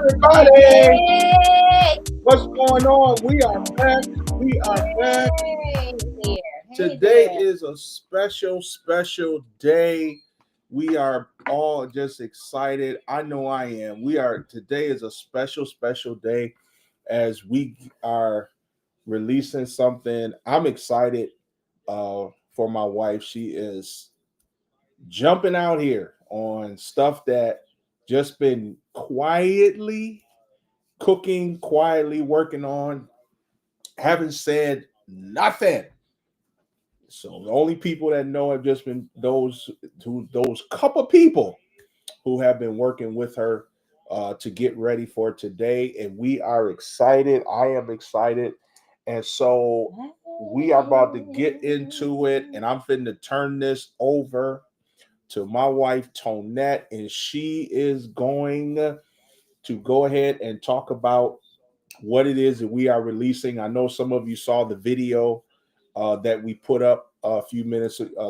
everybody. Hey, What's going on? We are back. We are back. hey there. Hey Today there. is a special day. We are all just excited. I know I am. Today is a special day as we are releasing something. I'm excited for my wife. She is jumping out here on stuff that just been quietly cooking, quietly working on, haven't said nothing. So the only people that know have just been those couple people who have been working with her to get ready for today, and we are excited. I am excited, and so we are about to get into it. And I'm finna turn this over to my wife Tonette, and she is going to go ahead and talk about what it is that we are releasing. I know some of you saw the video that we put up a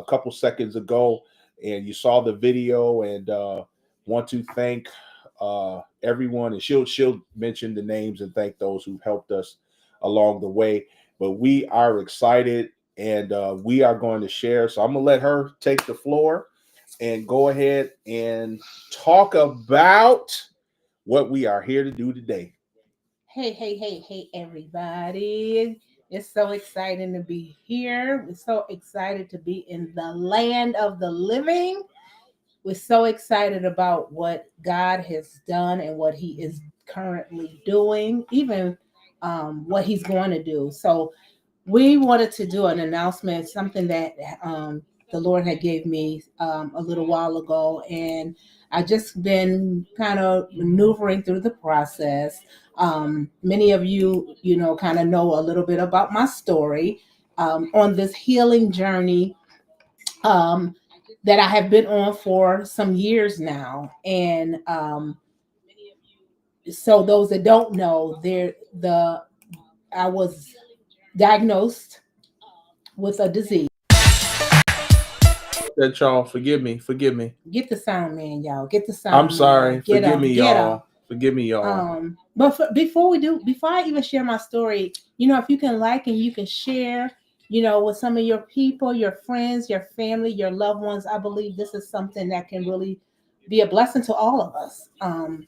couple seconds ago, and you saw the video. And want to thank everyone, and she'll mention the names and thank those who helped us along the way. But we are excited, and we are going to share. So I'm gonna let her take the floor and go ahead and talk about what we are here to do today. Hey, everybody. It's so exciting to be here. We're so excited to be in the land of the living. We're so excited about what God has done and what He is currently doing, even what He's going to do. So, we wanted to do an announcement, something that the Lord had gave me a little while ago, and I just been kind of maneuvering through the process. Many of you, kind of know a little bit about my story on this healing journey um, that I have been on for some years now, and so those that don't know, I was diagnosed with a disease. That y'all forgive me, forgive me. Get the sound man, y'all. Get the I'm sound man. sorry, Get forgive him. me, Get him. y'all. Forgive me, y'all. Before I even share my story, if you can like and you can share, with some of your people, your friends, your family, your loved ones, I believe this is something that can really be a blessing to all of us. Um,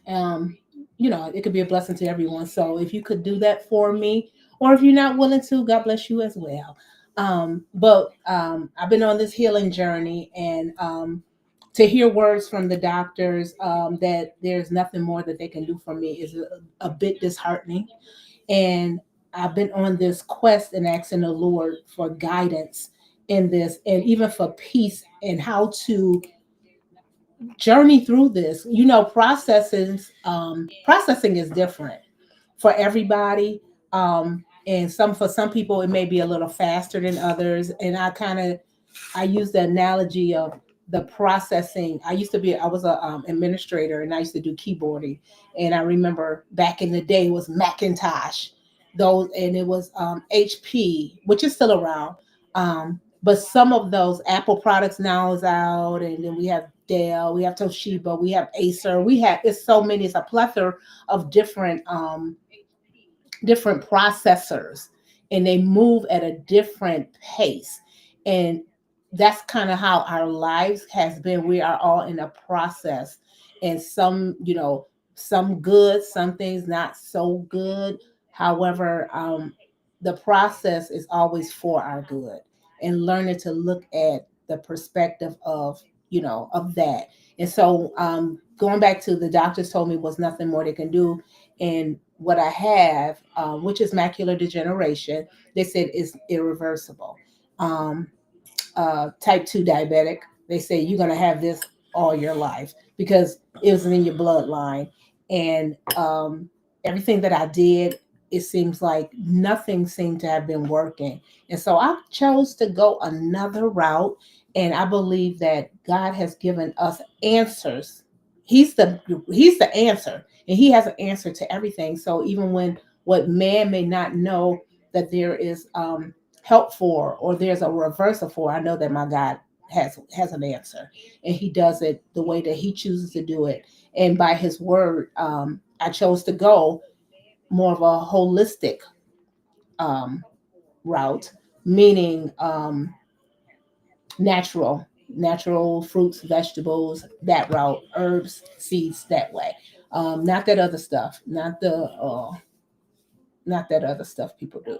it could be a blessing to everyone. So if you could do that for me, or if you're not willing to, God bless you as well. But I've been on this healing journey, and to hear words from the doctors that there's nothing more that they can do for me is a bit disheartening. And I've been on this quest and asking the Lord for guidance in this, and even for peace and how to journey through this. Processing is different for everybody. And for some people it may be a little faster than others. And I use the analogy of the processing. I was a administrator, and I used to do keyboarding. And I remember back in the day it was Macintosh, those, and it was HP, which is still around. But some of those Apple products now is out, and then we have Dell, we have Toshiba, we have Acer, it's so many. It's a plethora of different processors, and they move at a different pace. And that's kind of how our lives has been. We are all in a process, and some good, some things not so good. However, the process is always for our good, and learning to look at the perspective of that. And so, going back to the doctors told me was nothing more they can do. And what I have, which is macular degeneration, they said is irreversible. Um, Type 2 diabetic, they say you're going to have this all your life because it was in your bloodline. And everything that I did, it seems like nothing seemed to have been working. And so I chose to go another route. And I believe that God has given us answers. He's the answer, and He has an answer to everything. So even when what man may not know that there is help for, or there's a reversal for, I know that my God has an answer, and he does it the way that he chooses to do it. And by his word, I chose to go more of a holistic um, route, meaning natural fruits, vegetables, that route, herbs, seeds, that way. Not that other stuff, not that other stuff people do.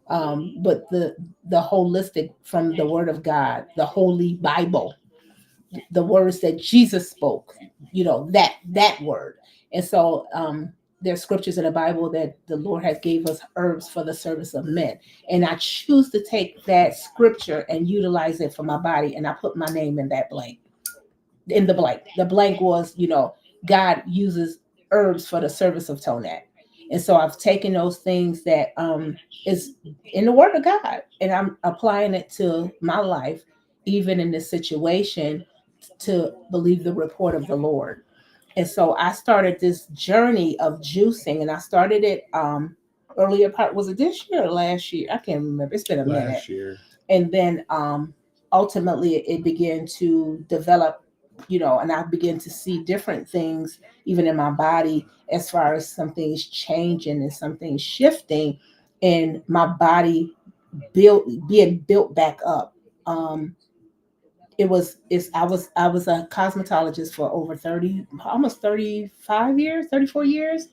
But the holistic, from the word of God, the holy Bible, the words that Jesus spoke, that word. And so there's scriptures in the Bible that the Lord has gave us herbs for the service of men. And I choose to take that scripture and utilize it for my body. And I put my name in that blank, in the blank. The blank was, God uses herbs for the service of Tonat. And so I've taken those things that is in the word of God, and I'm applying it to my life, even in this situation, to believe the report of the Lord. And so I started this journey of juicing, and I started it earlier part, was it this year or last year? I can't remember. It's been a minute. Last year. And then ultimately it began to develop, and I began to see different things even in my body, as far as some things changing and some things shifting, and my body being built back up. I was a cosmetologist for over 30, almost 35 years, 34 years,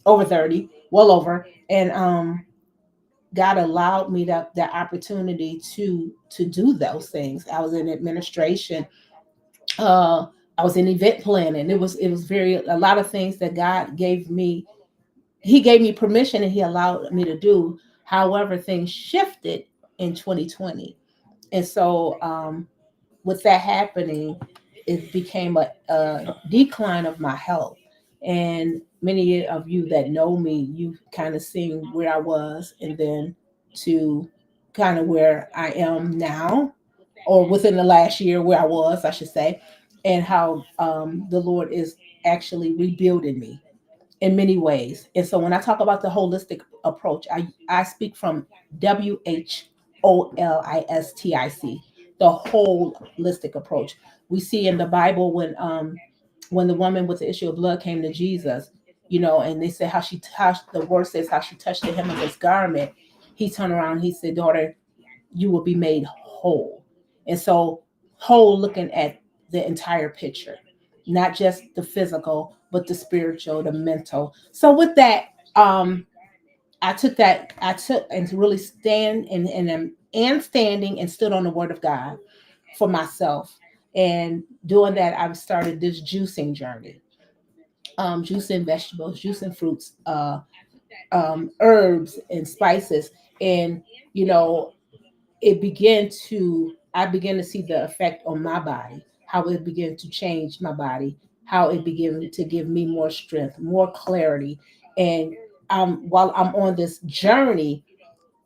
over 30, well over. And God allowed me the opportunity to do those things. I was in administration. Uh, I was in event planning. It was very, a lot of things that God gave me. He gave me permission, and He allowed me to do. However, things shifted in 2020, and so with that happening, it became a decline of my health. And many of you that know me, you kind of seen where I was, and then to kind of where I am now, or within the last year where I was, I should say, and how the Lord is actually rebuilding me in many ways. And so when I talk about the holistic approach, I speak from WHOLISTIC, the holistic approach. We see in the Bible when the woman with the issue of blood came to Jesus, and they said how she touched, the word says how she touched the hem of his garment. He turned around, he said, "Daughter, you will be made whole." And so, whole, looking at the entire picture, not just the physical, but the spiritual, the mental. So with that, I took and to really stand and standing and stood on the word of God for myself. And doing that, I've started this juicing journey. Juicing vegetables, juicing fruits, herbs and spices. And you know, I began to see the effect on my body, how it began to change my body, how it began to give me more strength, more clarity. And while I'm on this journey,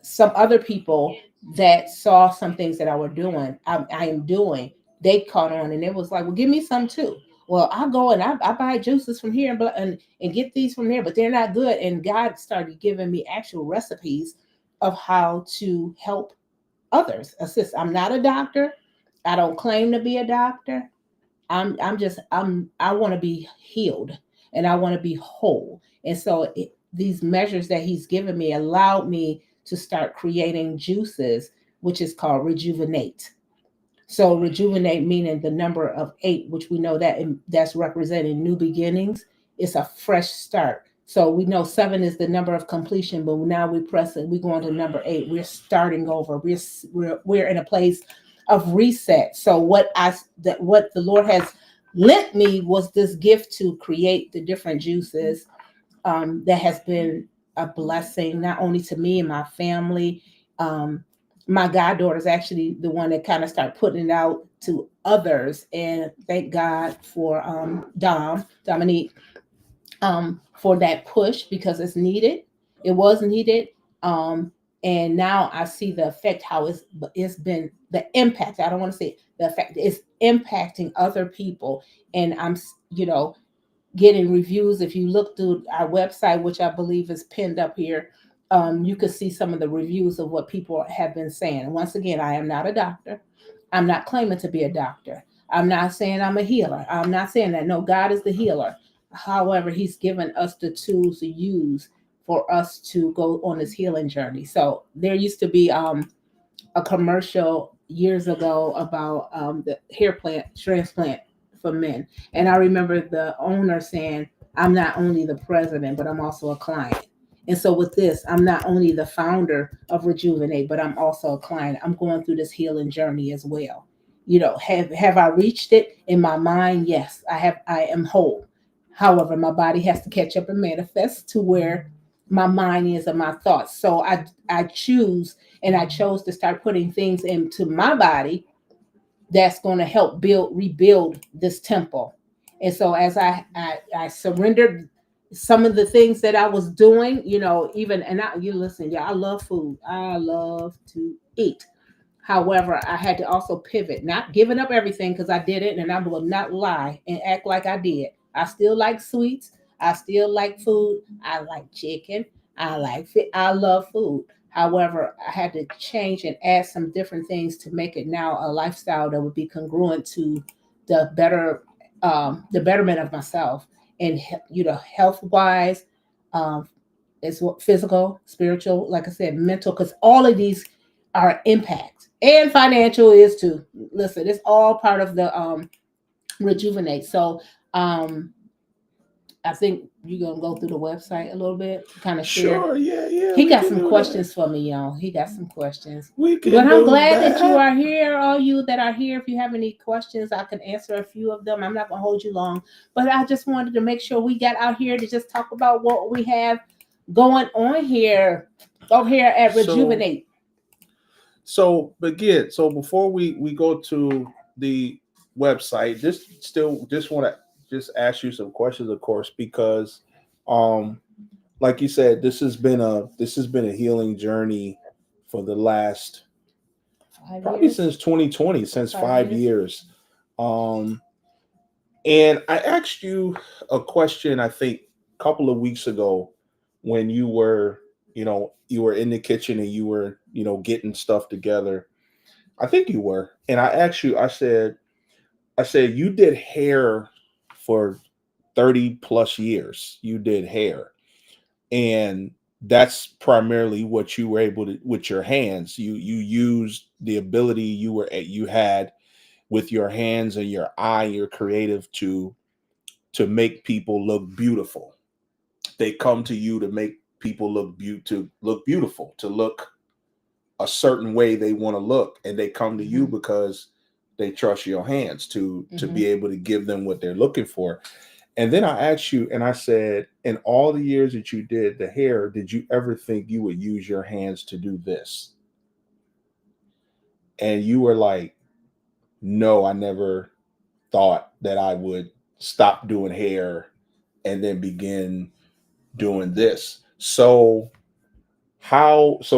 some other people that saw some things that I am doing, they caught on, and it was like, well, give me some too. Well, I go and I buy juices from here, and get these from there, but they're not good. And God started giving me actual recipes of how to help others, assist. I'm not a doctor. I don't claim to be a doctor. I want to be healed, and I want to be whole. And so these measures that He's given me allowed me to start creating juices, which is called rejuvenate. So rejuvenate meaning the number of eight, which we know that's representing new beginnings. It's a fresh start. So we know seven is the number of completion, but now we're pressing. We're going to number eight. We're starting over. We're in a place of reset. So what the Lord has lent me was this gift to create the different juices, that has been a blessing not only to me and my family. Um, my goddaughter is actually the one that kind of started putting it out to others, and thank God for Dominique, for that push, because it's needed. It was needed. Um, and now I see the effect, how it's been the impact. I don't want to say the effect. It's impacting other people, and I'm getting reviews. If you look through our website, which I believe is pinned up here, you could see some of the reviews of what people have been saying. Once again, I am not a doctor. I'm not claiming to be a doctor. I'm not saying I'm a healer. I'm not saying that. No, God is the healer. However, He's given us the tools to use for us to go on this healing journey. So there used to be a commercial years ago about the hair plant transplant for men. And I remember the owner saying, I'm not only the president, but I'm also a client. And so with this, I'm not only the founder of Rejuvenate, but I'm also a client. I'm going through this healing journey as well. Have I reached it in my mind? Yes, I have. I am whole. However, my body has to catch up and manifest to where my mind is and my thoughts. So I choose and I chose to start putting things into my body that's going to help rebuild this temple. And so as I surrendered some of the things that I was doing, even and you listen, yeah, I love food. I love to eat. However, I had to also pivot, not giving up everything because I did it, and I will not lie and act like I did. I still like sweets. I still like food. I like chicken. I love food. However, I had to change and add some different things to make it now a lifestyle that would be congruent to the the betterment of myself, and health wise, um, it's what physical, spiritual, like I said, mental, because all of these are impact, and financial is too. Listen, it's all part of the rejuvenate. So um I think you're gonna go through the website a little bit, kind of share. Sure, yeah, yeah, He we got can some do that. questions for me, y'all. He got some questions. We But can I'm do glad that you that. are here. All you that are here, if you have any questions, I can answer a few of them. I'm not gonna hold you long, but I just wanted to make sure we got out here to just talk about what we have going on here over here at So, Rejuvenate. so before we go to the website, just want to just ask you some questions, of course, because um like you said, this has been a healing journey for the last, 5 years. probably since 2020, since 5 5 years. years. Um, and I asked you a question, I think, a couple of weeks ago when you were in the kitchen and you were, getting stuff together. I think you were. And I asked you, I said, you did hair for 30 plus years. You did hair. And that's primarily what you were able to with your hands. You used the ability you had with your hands and your eye, your creative, to make people look beautiful. They come to you to make people look beautiful, to look a certain way they want to look, and they come to you Mm-hmm. because they trust your hands to Mm-hmm. be able to give them what they're looking for. And then I asked you, and I said, in all the years that you did the hair, did you ever think you would use your hands to do this? And you were like, no, I never thought that I would stop doing hair and then begin doing this. So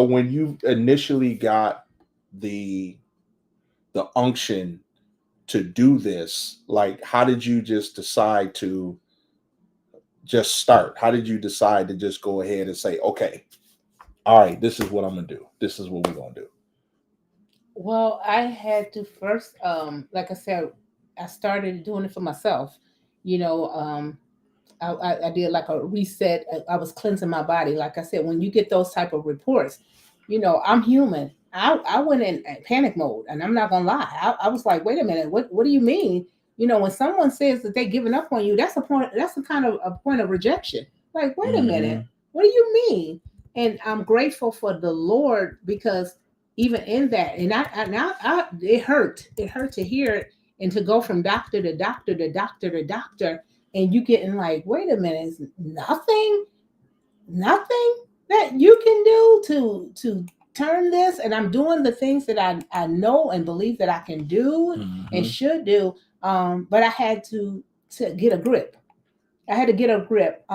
when you initially got the the unction to do this, like, how did you just decide to just start? How did you decide to just go ahead and say, okay, all right, this is what I'm gonna do. This is what we're gonna do. Well, I had to first, like I said, I started doing it for myself. You know, I did like a reset. I was cleansing my body. Like I said, when you get those type of reports, I'm human. I went in panic mode, and I'm not gonna lie. I was like, wait a minute, what do you mean? When someone says that they're giving up on you, that's a point. That's a kind of a point of rejection. Like, wait a Mm-hmm. minute, what do you mean? And I'm grateful for the Lord because even in that, and it hurt. It hurt to hear it and to go from doctor to doctor to doctor to doctor, and you getting like, wait a minute, is nothing that you can do to turn this, and I'm doing the things that I know and believe that I can do and Mm-hmm. should do. But I had to get a grip. I had to get a grip.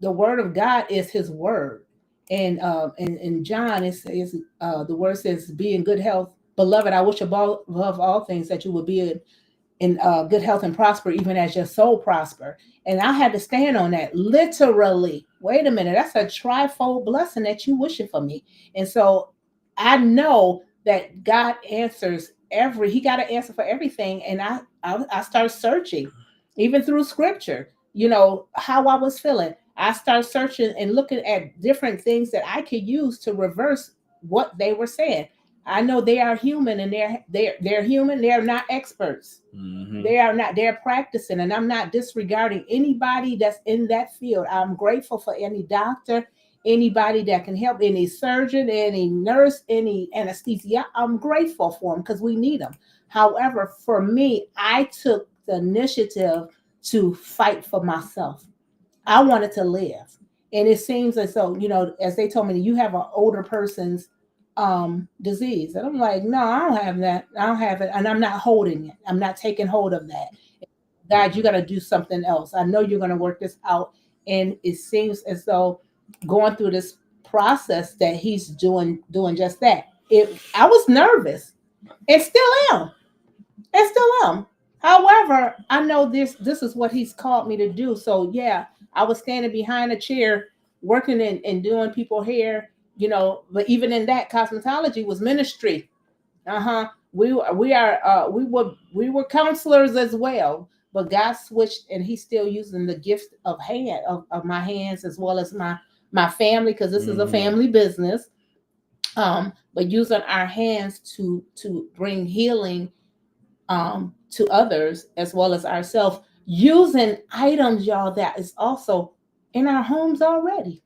The word of God is His word, and in John is the word says, "Be in good health, beloved. I wish above all things that you would be in good health and prosper, even as your soul prosper." And I had to stand on that literally. Wait a minute, that's a trifold blessing that you wishing for me. And so I know that God answers he got an answer for everything. And I started searching, even through scripture, how I was feeling. I started searching and looking at different things that I could use to reverse what they were saying. I know they are human, and they're human. They're not experts. Mm-hmm. They are not. They're practicing, and I'm not disregarding anybody that's in that field. I'm grateful for any doctor, anybody that can help, any surgeon, any nurse, any anesthesia. I'm grateful for them because we need them. However, for me, I took the initiative to fight for myself. I wanted to live. And it seems as though, as they told me, you have an older person's disease. And I'm like, no, I don't have that. I don't have it. And I'm not holding it. I'm not taking hold of that. God, you got to do something else. I know you're going to work this out. And it seems as though going through this process that he's doing just that. I was nervous and still am. And still am. However, I know this is what he's called me to do. So yeah, I was standing behind a chair working and doing people hair, but even in that, cosmetology was ministry. Uh-huh. We were counselors as well, but God switched and he's still using the gift of my hands as well as my family, because this is a Mm-hmm. family business. But using our hands to bring healing to others as well as ourselves, using items, y'all, that is also in our homes already.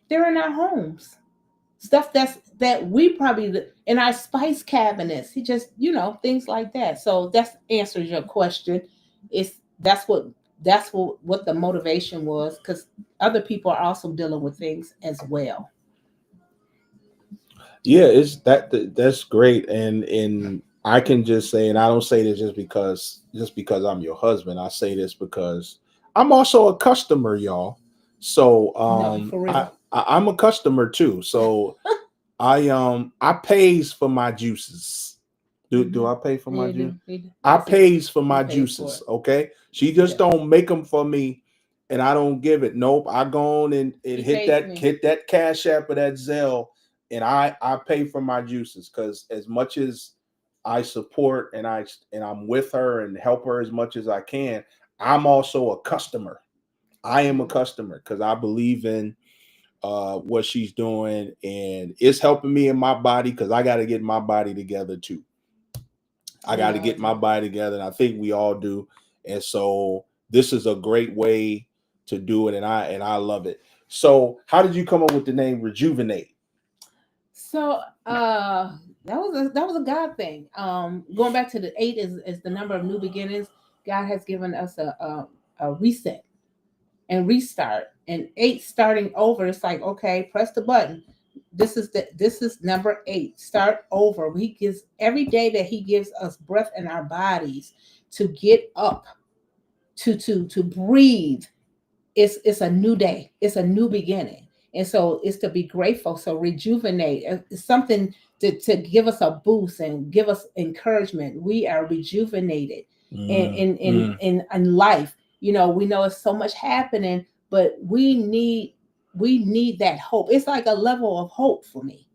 They're in our homes. Stuff that we probably in our spice cabinets. He just, things like that. So that answers your question. It's that's what the motivation was, because other people are also dealing with things as well. Yeah, that's great, and I can just say, and I don't say this just because I'm your husband. I say this because I'm also a customer, y'all. So No, for real. I'm a customer too. So I pays for my juices. Do Mm-hmm. I pay for my You juice? do. He do. I Yes, pays for he my pays for juices. it. Okay, she Yes, he just does. don't make them for me, and I don't give it. Nope, I go on and He hit pays that me. hit that cash app or that Zelle, and I pay for my juices, because as much as I support and I'm with her and help her as much as I can, I'm also a customer. I am a Mhm. customer because I believe in what she's doing, and it's helping me in my body, because I got to get my body together too. I We got to all get my do. body together, and I think we all do. And so this is a great way to do it, and I love it. So how did you come up with the name Rejuvenate? So that was a God thing. Going back to the eight is the number of new beginnings. God has given us a reset and restart, and eight starting over. It's like, okay, press the button. This is number eight. Start over. He gives every day that he gives us breath in our bodies to get up, to breathe. It's a new day. It's a new beginning. And so it's to be grateful. So rejuvenate. It's something to give us a boost and give us encouragement. We are rejuvenated in Mm, in in mm, in, in life. We know it's so much happening, but we need that hope. It's like a level of hope for me.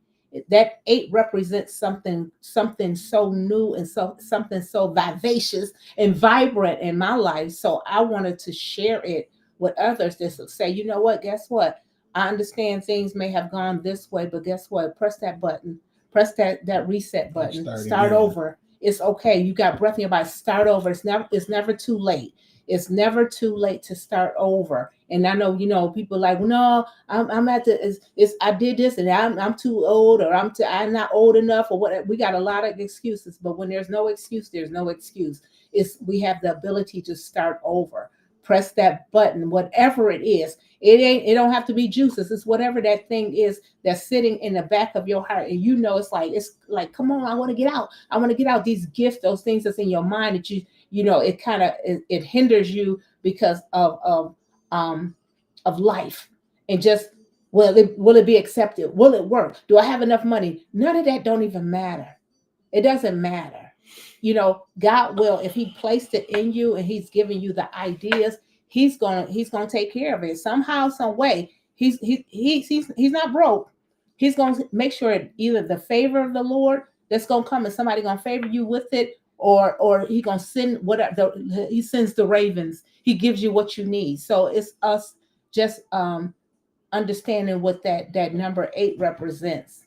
That eight represents something so new and so something so vivacious and vibrant in my life. So I wanted to share it with others, that will say, you know what, guess what? I understand things may have gone this way, but guess what? Press that button, press that reset and button, start start again. over. It's okay. You got breath in your body. Start over. It's never too late. It's never too late to start over. And I know, people like, well, no, I'm at the it's I did this and I'm too old, or I'm not old enough, or what. We got a lot of excuses, but when there's no excuse, there's no excuse. It's We have the ability to start over. Press that button, whatever it is. It don't have to be juices. It's whatever that thing is that's sitting in the back of your heart, and it's like, come on, I want to get out. I want to get out these gifts, those things that's in your mind that it kind of it hinders you because of life. And just, will it be accepted? Will it work? Do I have enough money? None of that don't even matter. It doesn't matter. God will, if he placed it in you and he's giving you the ideas, he's gonna take care of it somehow, some way. He's not broke. He's gonna make sure either the favor of the Lord, that's gonna come, and somebody gonna favor you with it, or he gonna send whatever. He sends the ravens. He gives you what you need. So it's us just understanding what that number 8 represents.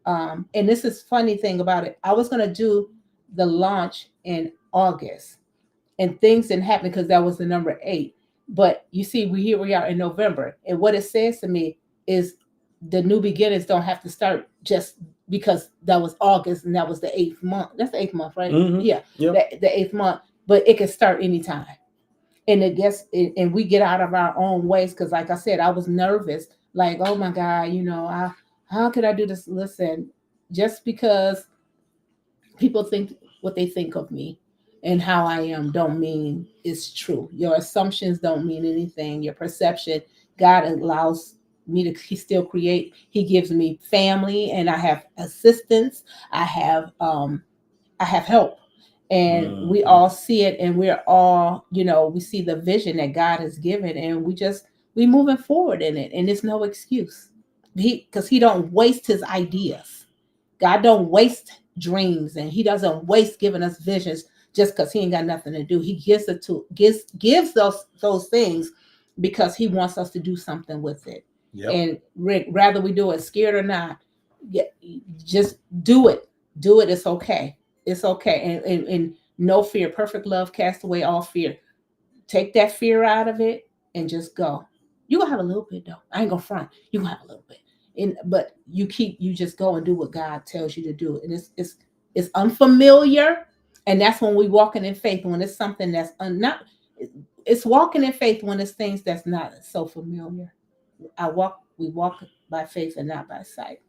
And this is funny thing about it. I was gonna do the launch in August, and things didn't happen because that was the number 8. But you see, we are in November, and what it says to me is the new beginnings don't have to start just because that was August and that was the 8th month. That's the 8th month, right? Mm-hmm. Yeah, Yep. the 8th month. But it can start anytime, and it gets and we get out of our own ways because, like I said, I was nervous. Like, oh my God, I how could I do this? Listen, just because people think what they think of me and how I am don't mean it's true. Your assumptions don't mean anything. Your perception, God allows me to he still create. He gives me family and I have assistance. I have I have help. And we Mm-hmm. all see it and we're all, we see the vision that God has given and we moving forward in it and it's no excuse. Because he don't waste his ideas. God don't waste dreams and he doesn't waste giving us visions just because he ain't got nothing to do. He gives those things because he wants us to do something with it. Yep. And Rick, rather we do it scared or not, yeah, just do it. Do it. It's okay. It's okay. And no fear. Perfect love cast away all fear. Take that fear out of it and just go. You gonna have a little bit though. I ain't gonna front. You gonna have a little bit. But you just go and do what God tells you to do. And it's unfamiliar. And that's when we walking in faith. When it's something that's not it's walking in faith when it's things that's not so familiar. We walk by faith and not by sight.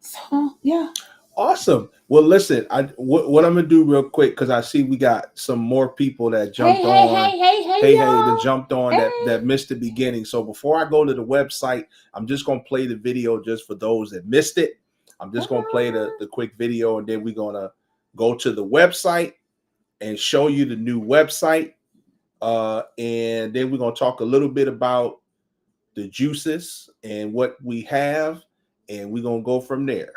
So yeah. Awesome. Well, listen, what I'm gonna do real quick because I see we got some more people that Hey, jumped hey, on. hey, hey, hey, Hey, that y'all. jumped on that Hey. missed the beginning. So before I go to the website, I'm just gonna play the video just for those that missed it. I'm just gonna play the quick video and then we're gonna go to the website and show you the new website. And then we're gonna talk a little bit about the juices and what we have, and we're gonna go from there.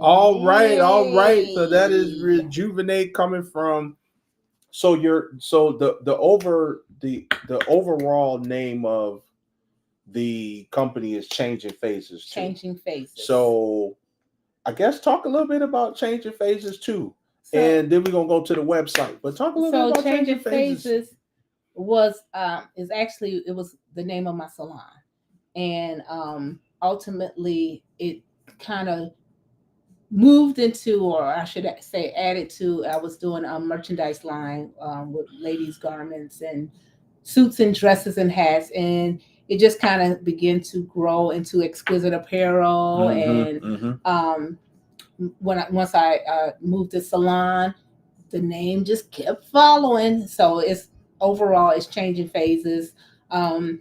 All right, all right. So that is Hey. rejuvenate coming from. So the overall name of the company is Changing Phases too. Changing faces. So I guess talk a little bit about Changing Phases too, So and then we're gonna go to the website. But talk a little bit so about changing Changing Phases. phases was is actually it was the name of my salon. And ultimately it kind of moved into, or I should say added to, I was doing a merchandise line with ladies garments and suits and dresses and hats, and it just kind of began to grow into exquisite apparel. Mm-hmm, And mm-hmm. um, once I moved to salon, the name just kept following. So it's overall it's changing phases. Um,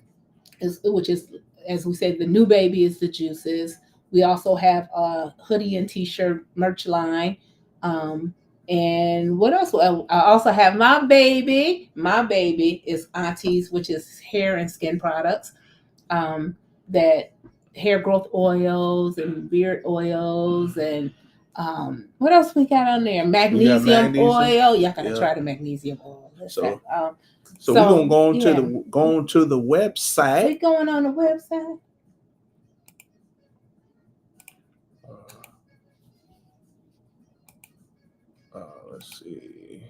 which is, as we said, the new baby is the juices. We also have a hoodie and t-shirt merch line. Um, And what else? I also have my baby. My baby is Auntie's, which is hair and skin products. That hair growth oils and beard oils and what else we got on there? We got Magnesium magnesium. oil. Y'all gotta Yeah. try the magnesium oil. So so we're So gonna go on to yeah, the we website. going on the website. Let's see.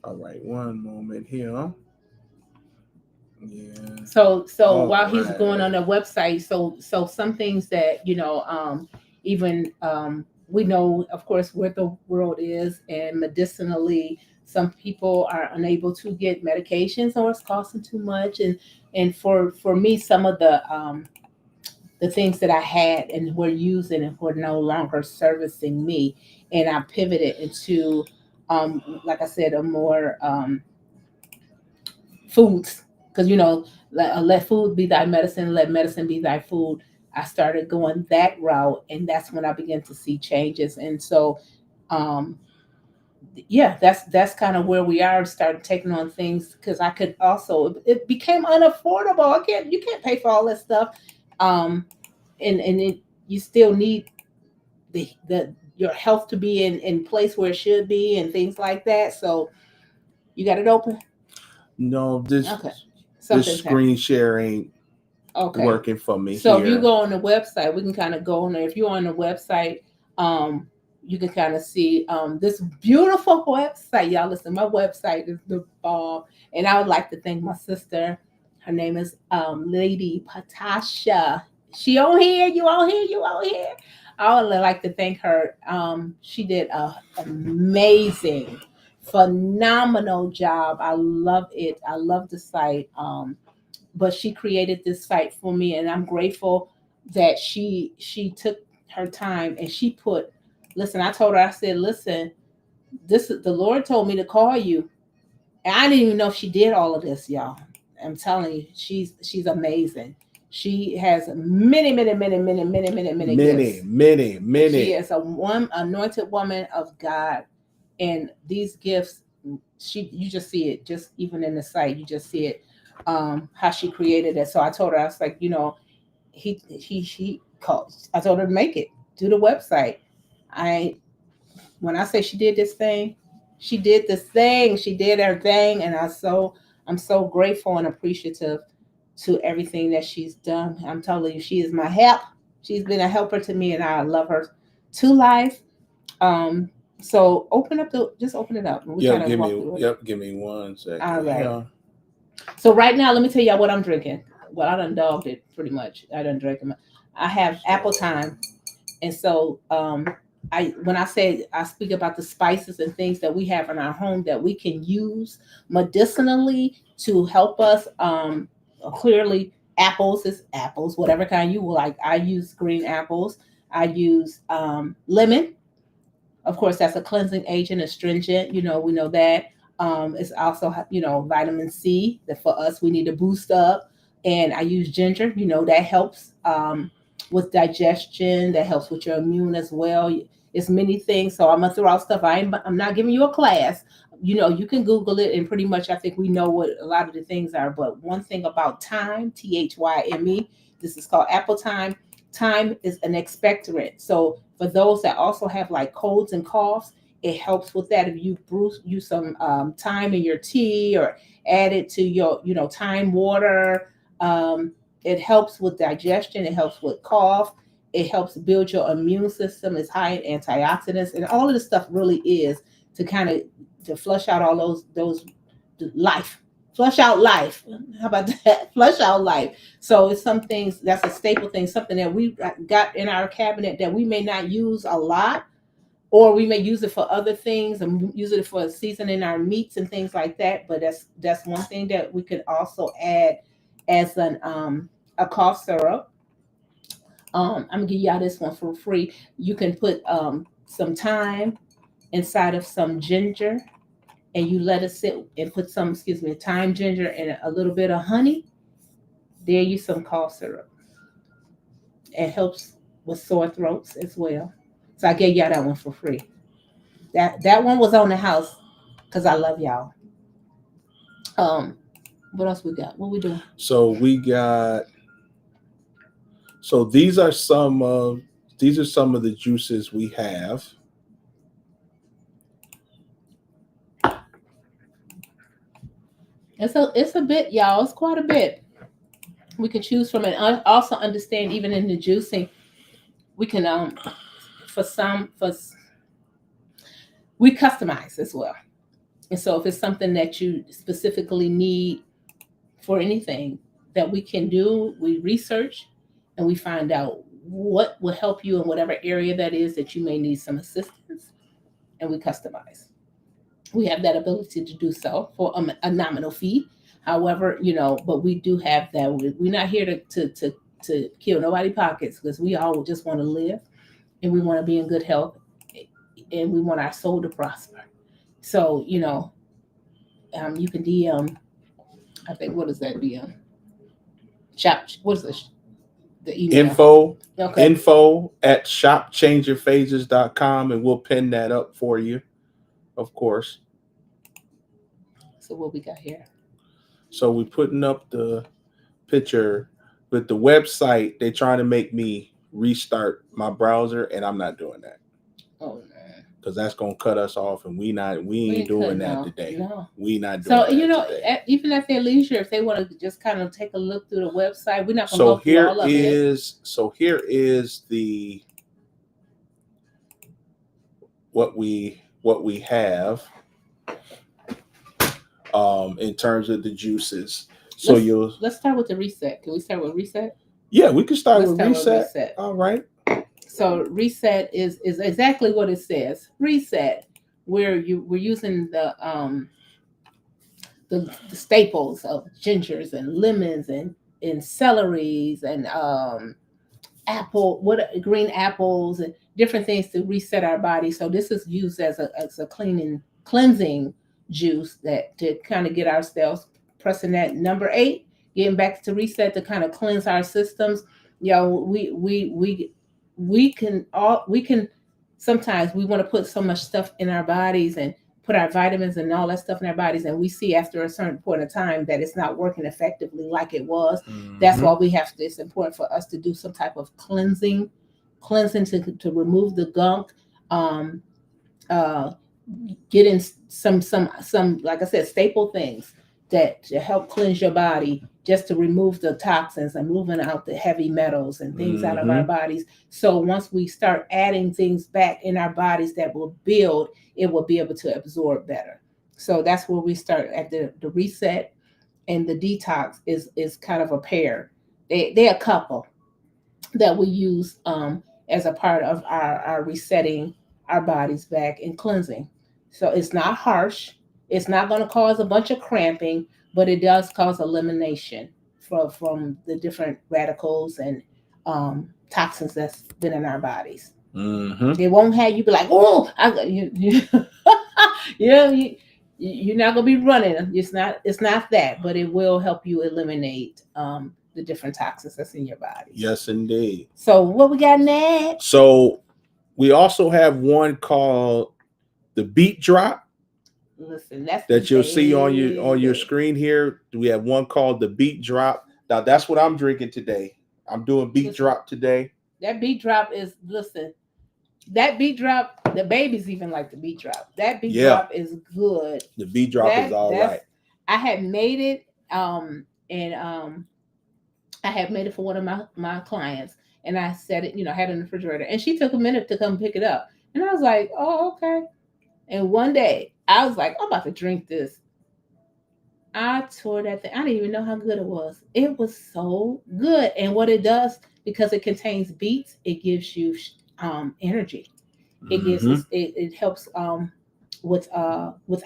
All right, one moment here. Yeah. So All while he's going right. on the website, so some things that even we know, of course, where the world is, and medicinally, some people are unable to get medications or it's costing too much, and for me, some of the things that I had and were using and were no longer servicing me, and I pivoted into like I said, a more foods, because let food be thy medicine, let medicine be thy food. I started going that route, and that's when I began to see changes. And so um yeah, that's kind of where we are. Started taking on things because I could also, it became unaffordable. You can't pay for all that stuff. um and you still need the your health to be in place where it should be and things like that. So you got it open. No, Okay, this something's happening. screen share ain't Okay. working for me So if you here. go on the website, we can kind of go on there. If you're on the website, um, you can kind of see this beautiful website. Y'all listen, my website is the bomb. And I would like to thank my sister. Her name is Lady Patasha. She on here, you on here, you on here. I would like to thank her. She did a amazing, phenomenal job. I love it. I love the site. But she created this site for me, and I'm grateful that she took her time and she put, listen, I told her, I said, listen, this is the Lord told me to call you. And I didn't even know she did all of this, y'all. I'm telling you, she's amazing. She has many Many, gifts. many, She many. is a one anointed woman of God, and these gifts, you just see it, just even in the site, you just see it, how she created it. So I told her, I was like, she called. I told her to make it, do the website. I When I say she did this thing, she did this thing. She did her thing, and I'm so grateful and appreciative to everything that she's done. I'm telling you, she is my help. She's been a helper to me, and I love her to life. Um, so just open it up, and we kind of walk through it. Give me one All second right. here. So right now, let me tell y'all what I'm drinking. Well, I done dogged it pretty much. I done drank them. I have apple So time, and so I when I say I speak about the spices and things that we have in our home that we can use medicinally to help us. Clearly, apples is apples, whatever kind you like. I use green apples. I use lemon. Of course, that's a cleansing agent, astringent. We know that. It's also, vitamin C that for us we need to boost up. And I use ginger. That helps with digestion. That helps with your immune as well. It's many things. So I'm gonna throw out stuff. I'm not giving you a class. You can Google it, and pretty much I think we know what a lot of the things are. But one thing about thyme, Thyme, this is called apple thyme. Thyme is an expectorant. So for those that also have like colds and coughs, it helps with that. If you brew you some thyme in your tea or add it to your thyme water, it helps with digestion. It helps with cough. It helps build your immune system. It's high in antioxidants, and all of this stuff really is to kind of to flush out all those life. Flush out life. How about that? Flush out life. So it's some things that's a staple thing, something that we got in our cabinet that we may not use a lot, or we may use it for other things and use it for seasoning our meats and things like that. But that's one thing that we could also add as a cough syrup. I'm gonna give y'all this one for free. You can put some thyme inside of some ginger, and you let it sit and put some, excuse me, thyme, ginger, and a little bit of honey. There you some cough syrup. It helps with sore throats as well. So I gave y'all that one for free. That one was on the house because I love y'all. Um, what else we got? What we doing? So we got. So these are some of the juices we have. It's a bit, y'all. It's quite a bit we can choose from, and also understand even in the juicing, we can for some for we customize as well. And so if it's something that you specifically need for anything that we can do, we research and we find out what will help you in whatever area that is that you may need some assistance, and we customize. We have that ability to do so for a nominal fee. However, but we do have that. We're not here to kill nobody's pockets, because we all just want to live and we want to be in good health, and we want our soul to prosper. So, you can DM, I think, what is that DM? Shop, what is the email? Info Okay. info at shopchangerphases.com, and we'll pin that up for you, of course. So what we got here? So we're putting up the picture with the website. They're trying to make me restart my browser, and I'm not doing that Oh man, because that's gonna cut us off, and we ain't ain't doing cutting that off. today. No. We not doing So that today. even at their leisure, if they want to just kind of take a look through the website, we're not gonna So go through all of it. here is the what we have in terms of the juices. So let's you'll let's start with the reset. Can we start with reset? Yeah, we can start Let's with start with reset. reset. All right. So reset is exactly what it says. Reset, where we're using the staples of gingers and lemons and celeries and green apples and different things to reset our body. So this is used as a cleansing juice that to kind of get ourselves pressing that number 8, getting back to reset to kind of cleanse our systems. We can sometimes we want to put so much stuff in our bodies and put our vitamins and all that stuff in our bodies, and we see after a certain point of time that it's not working effectively like it was. That's Mm-hmm. why we have to. It's important for us to do some type of cleansing to remove the gunk. Um, uh, get in some like I said, staple things that to help cleanse your body, just to remove the toxins and moving out the heavy metals and things out of Mm-hmm. our bodies. So once we start adding things back in our bodies that will build, it will be able to absorb better. So that's where we start at the reset, and the detox is kind of a pair. They're a couple that we use as a part of our resetting our bodies back and cleansing. So it's not harsh. It's not going to cause a bunch of cramping, but it does cause elimination from the different radicals and toxins that's been in our bodies. Mm-hmm. It won't have you be like, oh, yeah, you're not gonna be running. It's not that, but it will help you eliminate the different toxins that's in your body. Yes, indeed. So what we got next? So we also have one called the Beat Drop Listen, that's the that you'll see on your baby. screen here. We have one called the Beat Drop. Now that's what I'm drinking today. I'm doing Beat Listen, Drop today. that beat drop is listen. That beat drop, the babies even like the beat drop. That beat Yeah, drop is good. the Beat Drop is all That's right. I had made it and I had made it for one of my clients, and I set it, had it in the refrigerator, and she took a minute to come pick it up, and I was like, oh, okay. And one day I was like, I'm about to drink this. I tore that thing. I didn't even know how good it was. It was so good, and what it does, because it contains beets, it gives you energy. It gives Mm-hmm. us it helps with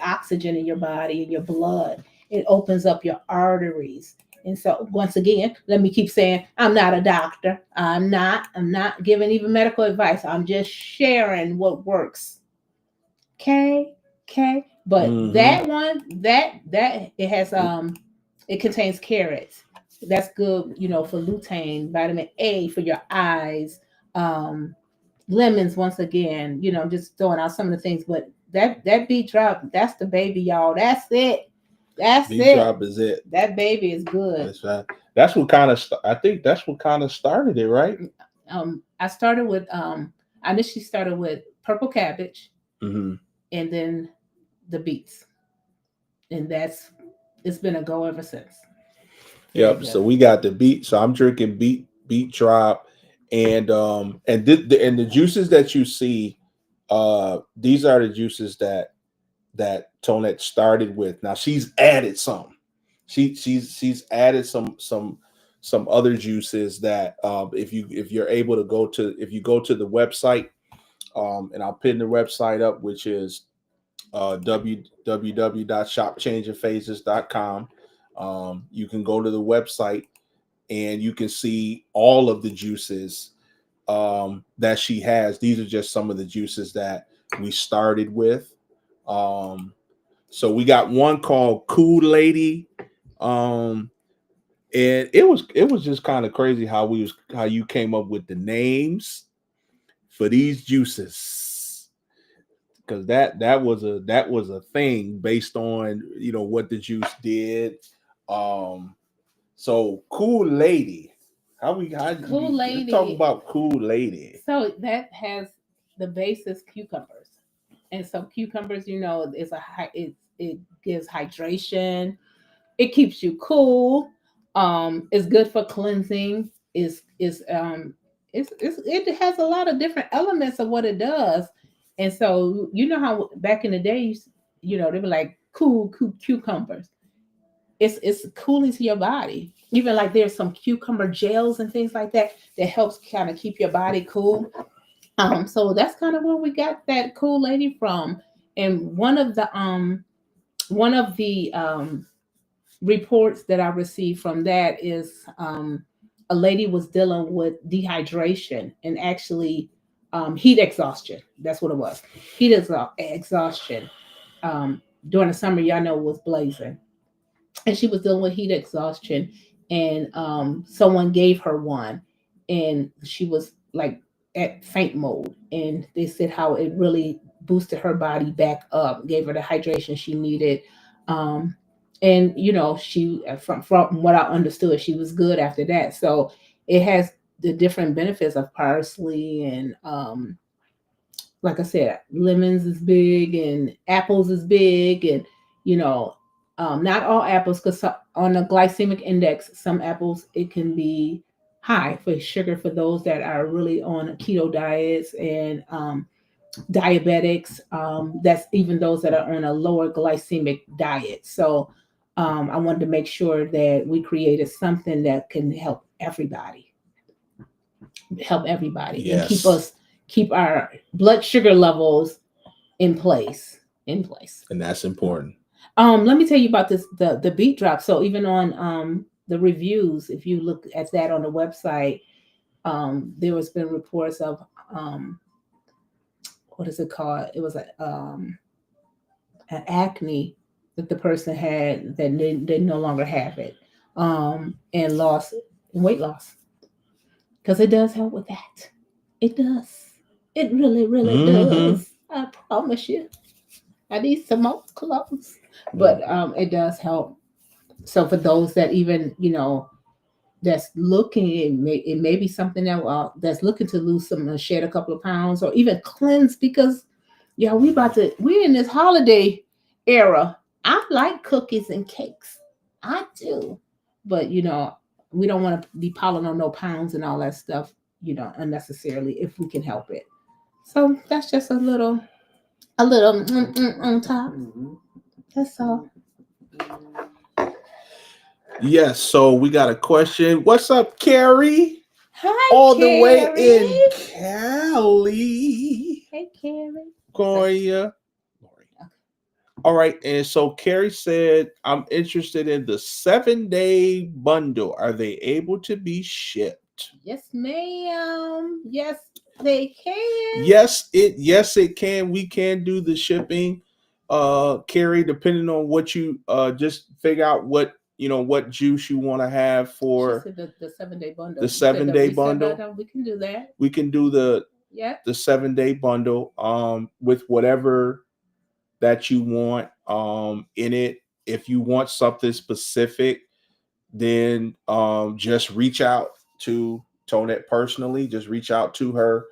oxygen in your body and your blood. It opens up your arteries. And so once again, let me keep saying, I'm not a doctor. I'm not giving even medical advice. I'm just sharing what works. Okay? Okay. But Mm-hmm. that one, that it has it contains carrots. That's good, for lutein, vitamin A for your eyes. Um lemons once again. Just throwing out some of the things, but that beet drop, that's the baby, y'all. That's it. That's B it. drop is it. That baby is good. That's right. That's what kind of. I think that's what kind of started it, right? I started with I initially started with purple cabbage Mm-hmm. and then the beets, and it's been a go ever since. Very Yep. good. So we got the beet. So I'm drinking beet drop, and the juices that you see, these are the juices that Tonette started with. Now she's added some. She's added some other juices that if you're able to go to if you go to the website, and I'll pin the website up, which is www.shopchangingphases.com. You can go to the website and you can see all of the juices that she has. These are just some of the juices that we started with. Um, so we got one called Cool Lady. Um, and it was just kind of crazy how you came up with the names for these juices, because that was a thing based on what the juice did. Um, so Cool Lady, how Cool let's talk lady. about Cool Lady. So that has the basis cucumbers, and so cucumbers, is it gives hydration. It keeps you cool. It's good for cleansing. It has a lot of different elements of what it does. And so how back in the days, they were like cool cucumbers. It's cooling to your body. Even like there's some cucumber gels and things like that that helps kind of keep your body cool. So that's kind of where we got that cool lady from. And one of the reports that I received from that is a lady was dealing with dehydration and actually heat exhaustion. That's what it was. Exhaustion. During the summer, y'all know, it was blazing, and she was dealing with heat exhaustion. And someone gave her one, and she was like at faint mode. And they said how it really boosted her body back up, gave her the hydration she needed. Um, and she from what I understood, she was good after that. So it has the different benefits of parsley and like I said, lemons is big and apples is big, and you know, not all apples, because on the glycemic index, some apples it can be high for sugar for those that are really on keto diets and diabetics. That's even those that are on a lower glycemic diet. So I wanted to make sure that we created something that can help everybody and Yes, keep our blood sugar levels in place. and that's important. Let me tell you about the beet drop. So even on the reviews, if you look at that on the website, there has been reports of what is it called? It was an acne that the person had, that they no longer have it, and weight loss, because it does help with that. It does. It really, really Mm-hmm. does. I promise you. I need some more clothes, but it does help. So for those that even that's looking, it may be something that's looking to lose some, shed a couple of pounds, or even cleanse, because yeah, we're in this holiday era. I like cookies and cakes. I do, but we don't want to be piling on no pounds and all that stuff, unnecessarily, if we can help it. So that's just a little on top. That's all. Yes. So we got a question. What's up, Carrie? Hi, All the way Carrie. in Cali. Hey, Carrie. Goya. All right. And so Carrie said, I'm interested in the 7-day bundle. Are they able to be shipped? Yes, ma'am. Yes, they can. Yes, it can. We can do the shipping. Carrie, depending on what you just figure out what juice you want to have She for said the 7-day bundle. the You said seven the day reset bundle. button. We can do that. We can do the Yep. the 7-day bundle with whatever that you want in it. If you want something specific, then just reach out to Tonette personally. Just reach out to her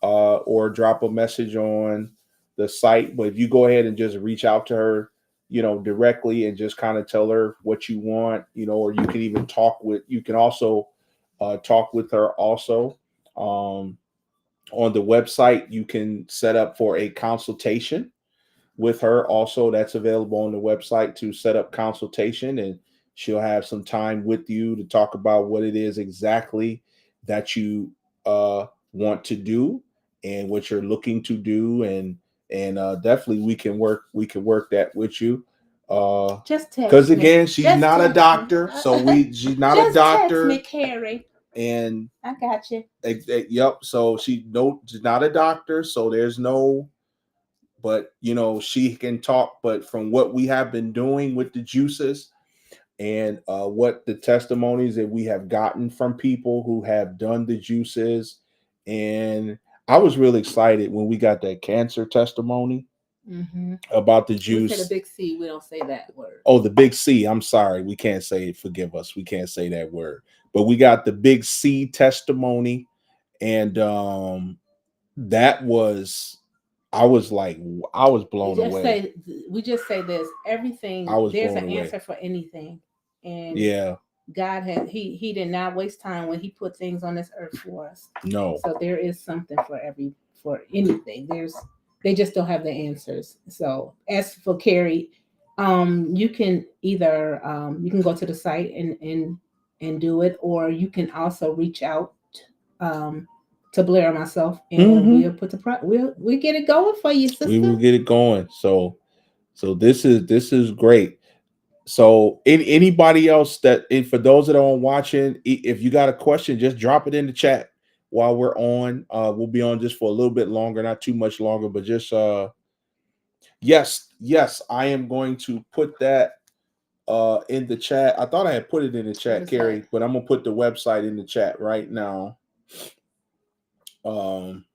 or drop a message on the site. But if you go ahead and just reach out to her, directly and just kind of tell her what you want, or you can even you can also talk with her also. Um, on the website, you can set up for a consultation with her also. That's available on the website to set up consultation, and she'll have some time with you to talk about what it is exactly that you want to do and what you're looking to do, and definitely we can work that with you. Just Because text me. again, she's Just not a text me. doctor, so she's not a Just text me, doctor, Carrie. and I got you. yep. So she's not a doctor, so there's no, but she can talk. But from what we have been doing with the juices and what the testimonies that we have gotten from people who have done the juices, and I was really excited when we got that cancer testimony Mm-hmm. about the We said a juice. big C. We don't say that word. Oh, the big C. I'm sorry, we can't say it. Forgive us, we can't say that word. But we got the big C testimony, and that was, I was like, I was blown Just away. say we just say this. I Everything was there's blown an away. answer for anything, and Yeah. God had he did not waste time when he put things on this earth for us. No. So there is something for anything. They just don't have the answers. So as for Carrie, you can either you can go to the site and do it, or you can also reach out um to Blair and myself, and Mm-hmm. we'll put we'll get it going for you, We will sister. get it going. So this is great. So anybody else for those that are watching, if you got a question, just drop it in the chat while we're on. We'll be on just for a little bit longer, not too much longer, but just yes, I am going to put that in the chat. I thought I had put it in the What chat, is that? Carrie, but I'm gonna put the website in the chat right now. Um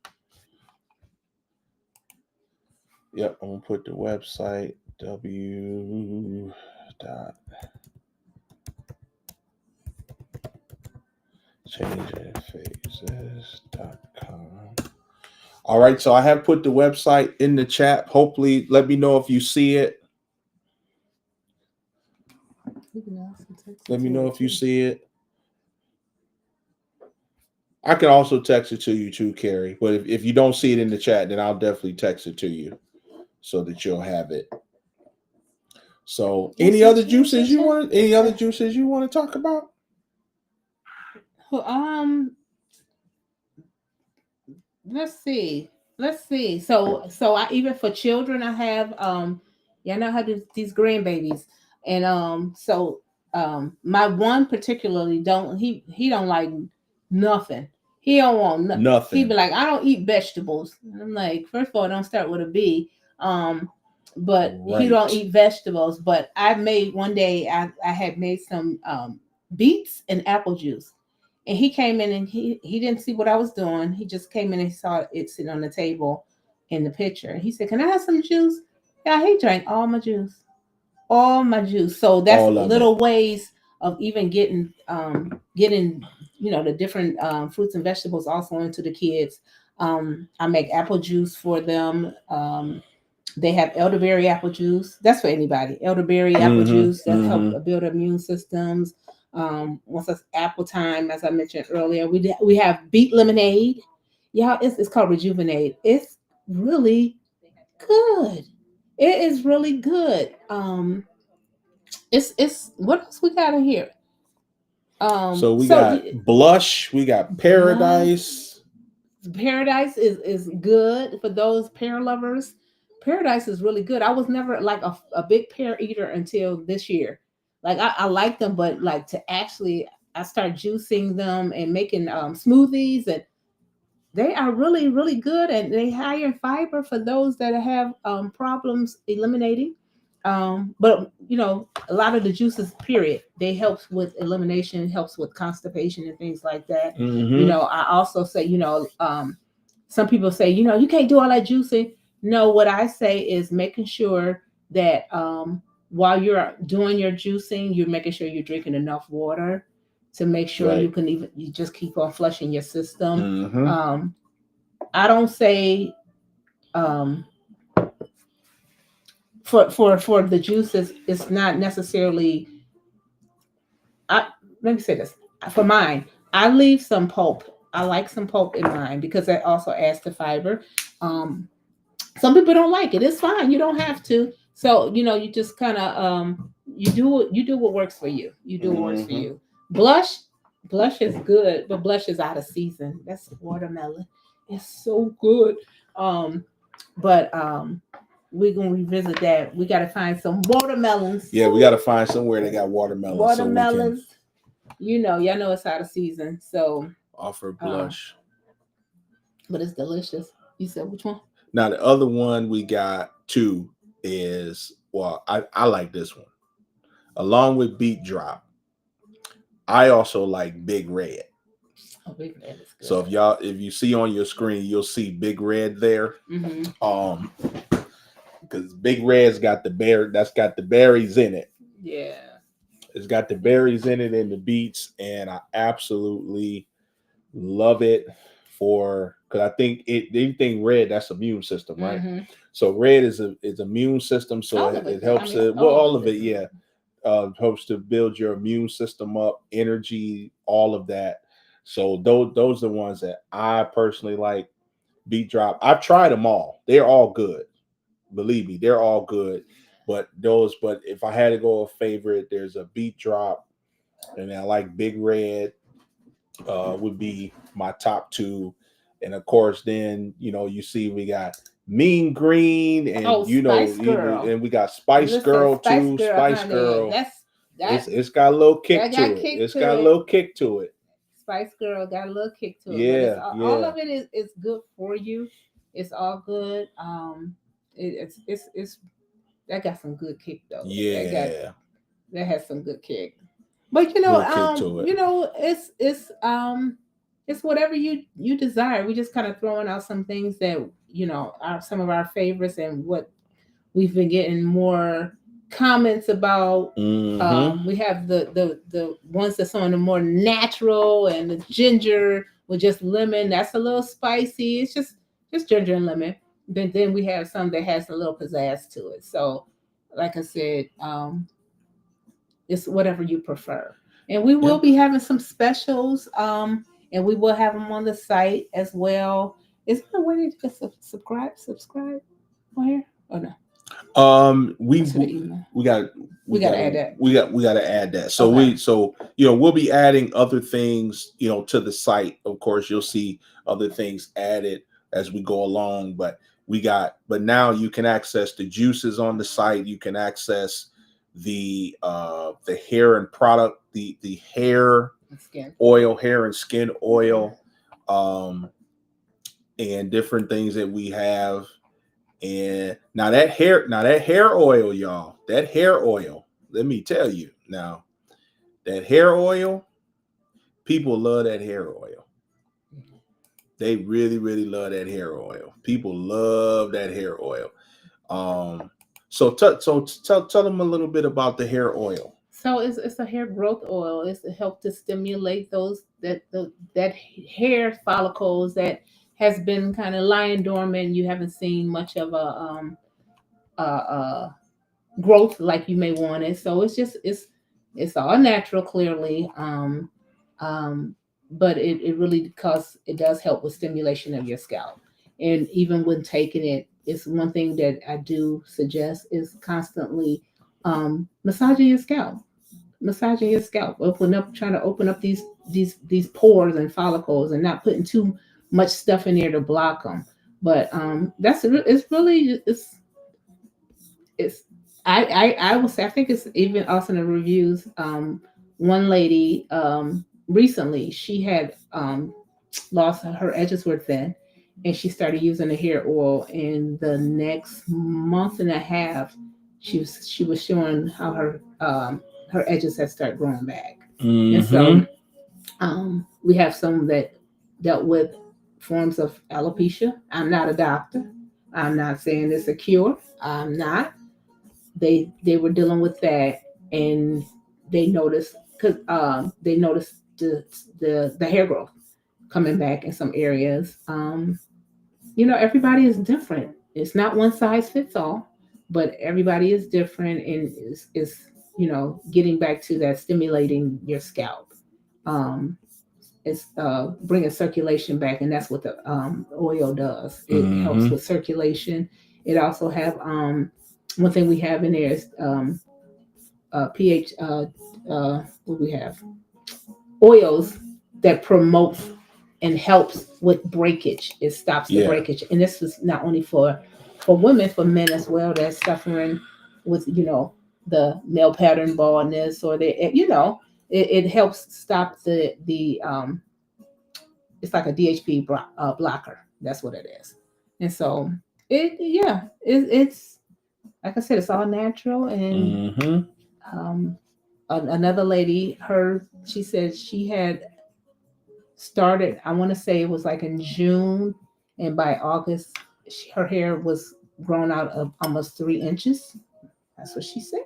yep, I'm gonna put the website w dot changingphases.com. All right, so I have put the website in the chat. Hopefully, let me know if you see it. You can also text Let it me to know her if you too. see it. I can also text it to you too, Carrie. But if you don't see it in the chat, then I'll definitely text it to you so that you'll have it. So, What's any other that? juices you want to talk about? Well, let's see. Let's see. So I even for children I have yeah, I know how to these grandbabies. And my one particularly don't he don't like nothing. He don't want nothing. He Nothing. be like, I don't eat vegetables. And I'm like, first of all, don't start with a B. But he don't Right. eat vegetables. But I made one day I had made some beets and apple juice, and he came in and he didn't see what I was doing. He just came in and saw it sitting on the table in the picture. He said, "Can I have some juice?" Yeah, he drank all my juice, all my juice. So that's All of it. little ways of even getting the different fruits and vegetables also into the kids. I make apple juice for them. They have elderberry apple juice. That's for anybody. Elderberry apple Mm-hmm. juice that help Mm-hmm. build immune systems. Once it's apple time, as I mentioned earlier, we have beet lemonade. Yeah, it's called Rejuvenate. It's really good. It is really good. It's what else we got in here? So we So got blush, we got blood paradise. Paradise is good for those pear lovers. Paradise is really good. I was never like a big pear eater until this year. Like I like them, but like to actually I start juicing them and making smoothies, and they are really really good, and they high in fiber for those that have problems eliminating. But a lot of the juices, period, they helps with elimination, helps with constipation and things like that. Mm-hmm. I also say some people say, you can't do all that juicing. No, what I say is making sure that while you're doing your juicing, you're making sure you're drinking enough water to make sure Right. you just keep on flushing your system. Mm-hmm. Um, I don't say um, for the juices, it's not necessarily. I Let me say this for mine. I leave some pulp. I like some pulp in mine because that also adds to fiber. Um, some people don't like it. It's fine. You don't have to. So you just kind of you do what works for you. You do what works for Mm-hmm. you. Blush, blush is good, but blush is out of season. That's watermelon. It's so good. Um, but we're gonna revisit that. We got to find some watermelons. Yeah, we got to find somewhere they got watermelon so we can Watermelons. Y'all know it's out of season. So, offer um, blush. but it's delicious. You said which one? Now the other one we got too is, well, I like this one along with beet drop. I also like Big Red. Oh, Big Red is So good. if you see on your screen, you'll see Big Red there. Mm-hmm. Because Big Red's got the bear that's got the berries in it. Yeah. It's got the berries in it and the beets, and I absolutely love it for because I think anything red that's immune system, right? Mm-hmm. So red is immune system, so All of it it. I helps mean, it. Well, all all the of it, system. yeah, helps to build your immune system up, energy, all of that. So those are the ones that I personally like. Beat drop. I've tried them all. They're all good. Believe me, they're all good. But if I had to go a favorite, there's a beat drop, and I like Big Red. Would be my top two, and of course, then you see we got Mean Green, Oh, and Spice Girl. and we got Spice Listen, Girl Spice too. Girl, Spice honey. Girl, That it's got a little kick that got to it. kick It's to got a it. little kick to it. Spice Girl got a little kick to it, but it's Yeah, all yeah, of it is good for you. It's all good. It's that got some good kick though. yeah. That has some good kick. But Little kick to it. it's whatever you desire. We just kind of throwing out some things that are some of our favorites and what we've been getting more comments about. Mm-hmm. We have the ones that's on the more natural and the ginger with just lemon. That's a little spicy. It's just ginger and lemon. Then we have some that has a little pizzazz to it. So, like I said, it's whatever you prefer. And we Yeah. will be having some specials. And we will have them on the site as well. Is there a way to subscribe on here? Oh no, We to the email. we got We gotta add that. we got to add that. So Okay. we'll be adding other things to the site. Of course, you'll see other things added as we go along. But now you can access the juices on the site. You can access the hair and product the hair Skin. oil, hair and skin oil, and different things that we have. And now that hair oil, y'all, that hair oil, let me tell you now, that hair oil, people love that hair oil. They really, really love that hair oil. People love that hair oil. Um, tell them a little bit about the hair oil. So it's a hair growth oil. It's to help to stimulate that hair follicles that has been kind of lying dormant. You haven't seen much of a growth like you may want it. So it's all natural, clearly. Um, but it really because it does help with stimulation of your scalp. And even when taking it, it's one thing that I do suggest is constantly massaging your scalp. Massaging your scalp, trying to open up these pores and follicles, and not putting too much stuff in there to block them. But it's really it's I will say I think it's even also in the reviews. One lady recently she had lost her edges were thin, and she started using the hair oil. In the next month and a half, she was showing how her edges had started growing back. And Mm-hmm. so we have some that dealt with forms of alopecia. I'm not a doctor. I'm not saying it's a cure. I'm not. They were dealing with that, and they noticed because they noticed the hair growth coming back in some areas. Everybody is different. It's not one size fits all, but everybody is different, and is getting back to that stimulating your scalp. Um, it's bringing circulation back, and that's what the oil does. It helps Mm-hmm. with circulation. It also have one thing we have in there is pH. What we have oils that promotes and helps with breakage. It stops the Yeah. breakage, and this is not only for women, for men as well that's suffering with the male pattern baldness, or it helps stop the it's like a DHP blocker. That's what it is. And so it's like I said, it's all natural. And Mm-hmm. um, another lady, she said she had started. I want to say it was like in June, and by August, her hair was grown out of almost 3 inches. That's what she said.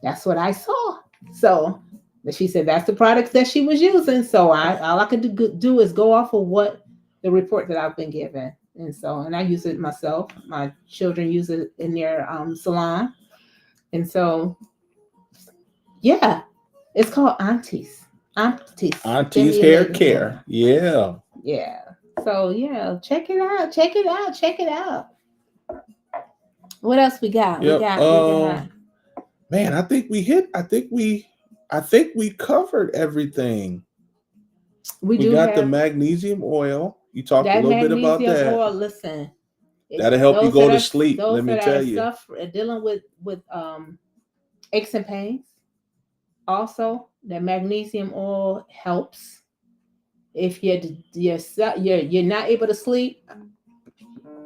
That's what I saw. So, but she said that's the products that she was using. So all I could do is go off of what the report that I've been given. And I use it myself. My children use it in their salon. And so, yeah, it's called Aunties Auntie's hair Stimulating Oil. care. Yeah. Yeah. So yeah, check it out. Check it out. Check it out. What else we got? We Yep. got. We got. Man, I think we covered everything. We We do got the have magnesium oil. You talked a that little bit about magnesium that. oil. Listen, That'll help you those go that to are sleep. Let me tell you. dealing with aches and pains. Also, the magnesium oil helps if you're not able to sleep.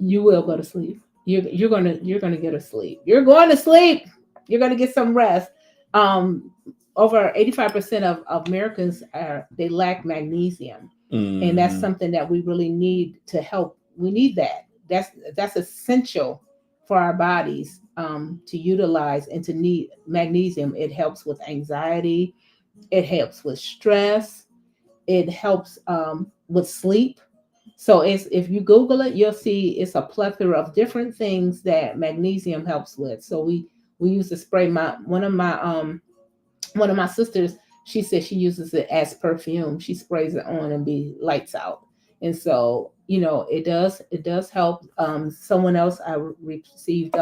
You will go to sleep. You're gonna get to sleep. You're going to sleep. You're gonna get some rest. Um, Over 85% of Americans they lack magnesium, and that's Mm-hmm. something that we really need to help. We need that. That's essential for our bodies to utilize and to need magnesium. It helps with anxiety. It helps with stress. It helps with sleep. So if you Google it, you'll see it's a plethora of different things that magnesium helps with. So we use to spray. One of my sisters, she said she uses it as perfume. She sprays it on and be lights out. And so it does help. Someone else I received,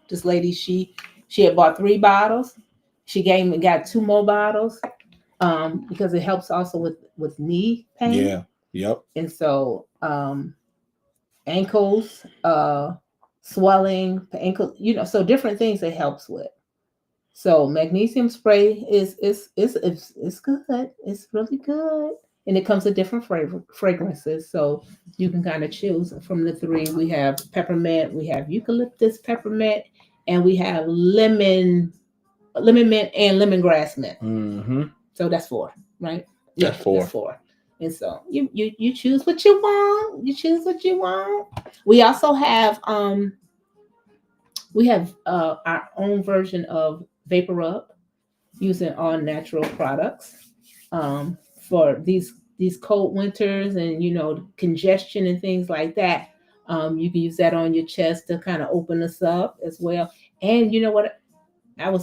this lady, she had bought 3 bottles. She got 2 more bottles because it helps also with knee pain. Yeah. Yep. And so ankles, swelling, ankle, so different things it helps with. So magnesium spray is good. It's really good, and it comes with different fragrances. So you can kind of choose from the three. We have peppermint, we have eucalyptus peppermint, and we have lemon mint, and lemongrass mint. Mm-hmm. So that's 4, right? Yeah, That's that's four. 4. And so you choose what you want. You choose what you want. We also have our own version of Vapor Rub using all natural products for these cold winters and congestion and things like that. You can use that on your chest to kind of open us up as well. And you know what?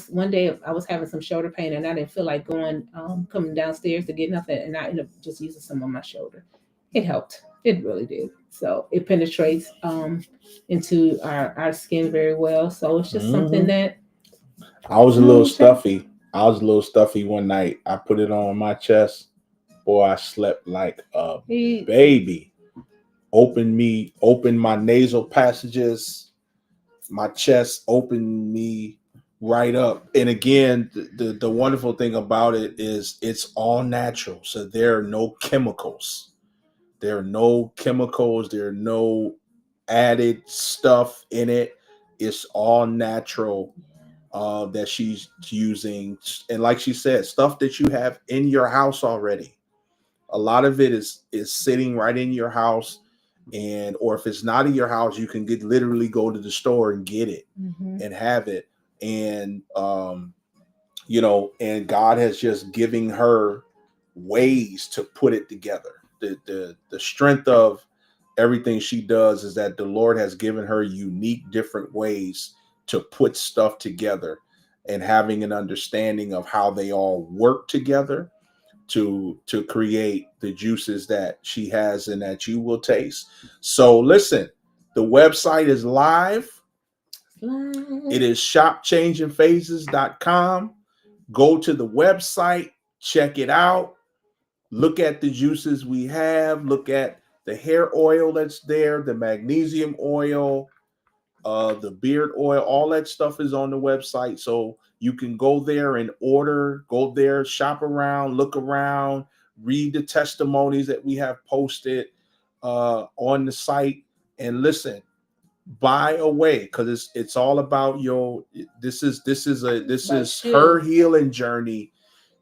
One day I was having some shoulder pain and I didn't feel like coming downstairs to get nothing, and I ended up just using some on my shoulder. It helped. It really did. So it penetrates into our skin very well. So it's just something Mm-hmm. that I was a little check. stuffy. I was a little stuffy one night. I put it on my chest. Boy, I slept like a He, baby. Opened my nasal passages, my chest opened me right up. And again, the wonderful thing about it is it's all natural. So there are no chemicals. There are no chemicals. There are no added stuff in it. It's all natural that she's using. And like she said, stuff that you have in your house already. A lot of it is sitting right in your house, and or if it's not in your house, you can literally go to the store and get it and have it. And and God has just giving her ways to put it together. The strength of everything she does is that the Lord has given her unique different ways to put stuff together, and having an understanding of how they all work together to create the juices that she has and that you will taste. So listen, the website is live. It is shopchangingphases.com. Go to the website, check it out, look at the juices we have, look at the hair oil that's there, the magnesium oil, the beard oil, all that stuff is on the website. So you can go there and order, go there, shop around, look around, read the testimonies that we have posted on the site, and listen, buy away, because it's all about this is her healing journey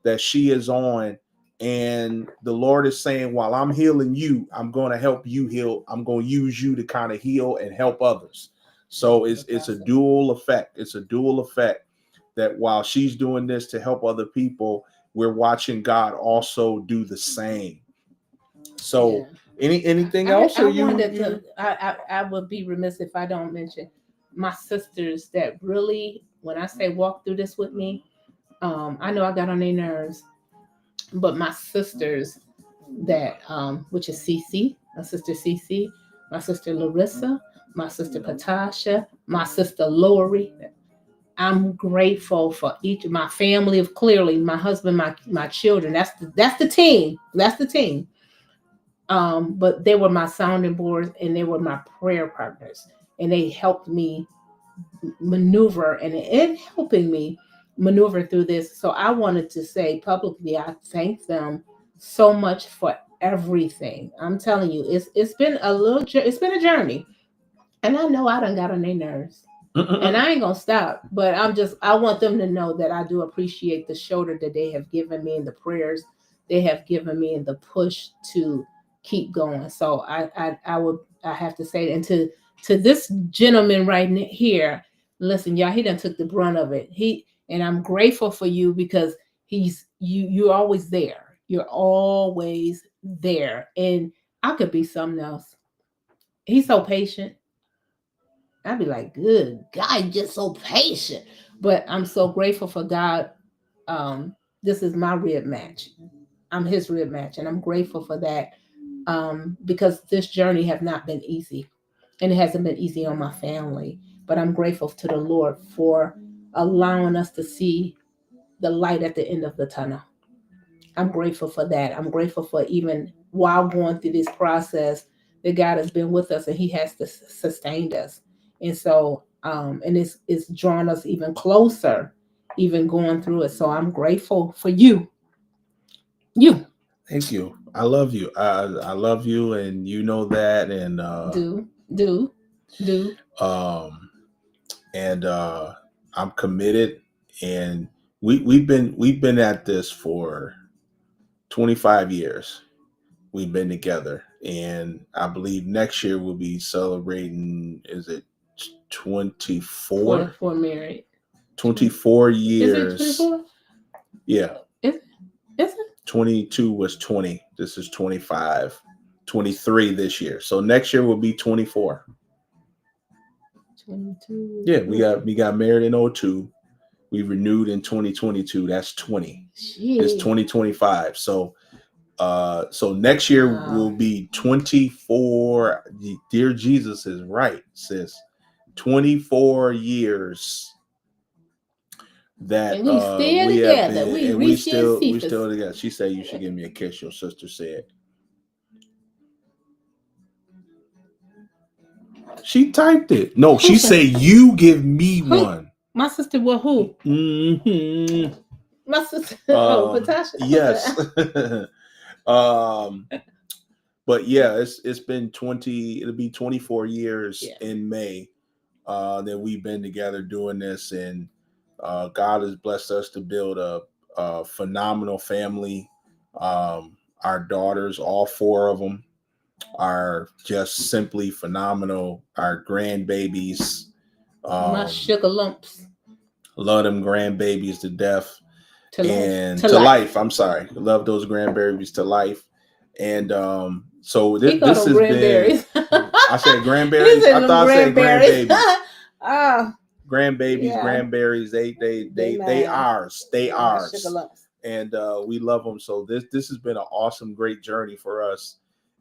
that she is on. And the Lord is saying, while I'm healing you, I'm going to help you heal. I'm going to use you to kind of heal and help others. So it's a dual effect. It's a dual effect that while she's doing this to help other people, we're watching God also do the same. So anything else? I wanted to. I would be remiss if I don't mention my sisters that really, when I say walk through this with me, I know I got on their nerves, but my sisters that which is Cece, my sister Cece, my sister Larissa, my sister Patasha, my sister Lori. I'm grateful for each of my family of clearly my husband, my children. That's the team. That's the team. But they were my sounding boards and they were my prayer partners, and they helped me maneuver and helping me maneuver through this. So I wanted to say publicly, I thank them so much for everything. I'm telling you, it's been it's been a journey, and I know I done got on their nerves. And I ain't gonna stop, but I want them to know that I do appreciate the shoulder that they have given me and the prayers they have given me and the push to keep going. So I have to say, and to this gentleman right here, listen, y'all, he done took the brunt of it. And I'm grateful for you because you're always there. You're always there. And I could be something else. He's so patient. I'd be like, good guy, just so patient. But I'm so grateful for God. This is my rib match. I'm his rib match, and I'm grateful for that. Because this journey have not been easy, and it hasn't been easy on my family. But I'm grateful to the Lord for allowing us to see the light at the end of the tunnel. I'm grateful for that. I'm grateful for even while going through this process that God has been with us and He has sustained us. And so, and it's drawn us even closer, even going through it. So I'm grateful for you. You. Thank you. I love you. I love you, and you know that. And do. Um, and I'm committed, and we've been at this for 25 years. We've been together, and I believe next year we'll be celebrating. Is it 24? For married. 24 Is it years. 24? Yeah. Is it? 22 was 20. This is 25. 23 this year. So next year will be 24. 22. Yeah, we got married in 02. We renewed in 2022. That's 20. It's 2025. So next year will be 24. Dear Jesus is right, sis. 24 years that and we still we together. have been, and we still together. She said you should give me a kiss. Your sister said. She typed it. No, she said you give me one. My sister, well, who? Mm-hmm. My sister, Patasha. Yes. But yeah, it's been 20. It'll be 24 years in May that we've been together doing this, and God has blessed us to build a phenomenal family. Our daughters, all four of them, are just simply phenomenal. Our grandbabies, My sugar lumps. love them grandbabies to death. To and life. to life. I'm sorry, love those grandbabies to life. And so this has been. I said grandberries. I thought I said grandbabies. Grandbabies, Yeah. grandberries. They ours. They ours. And we love them. So this has been an awesome, great journey for us.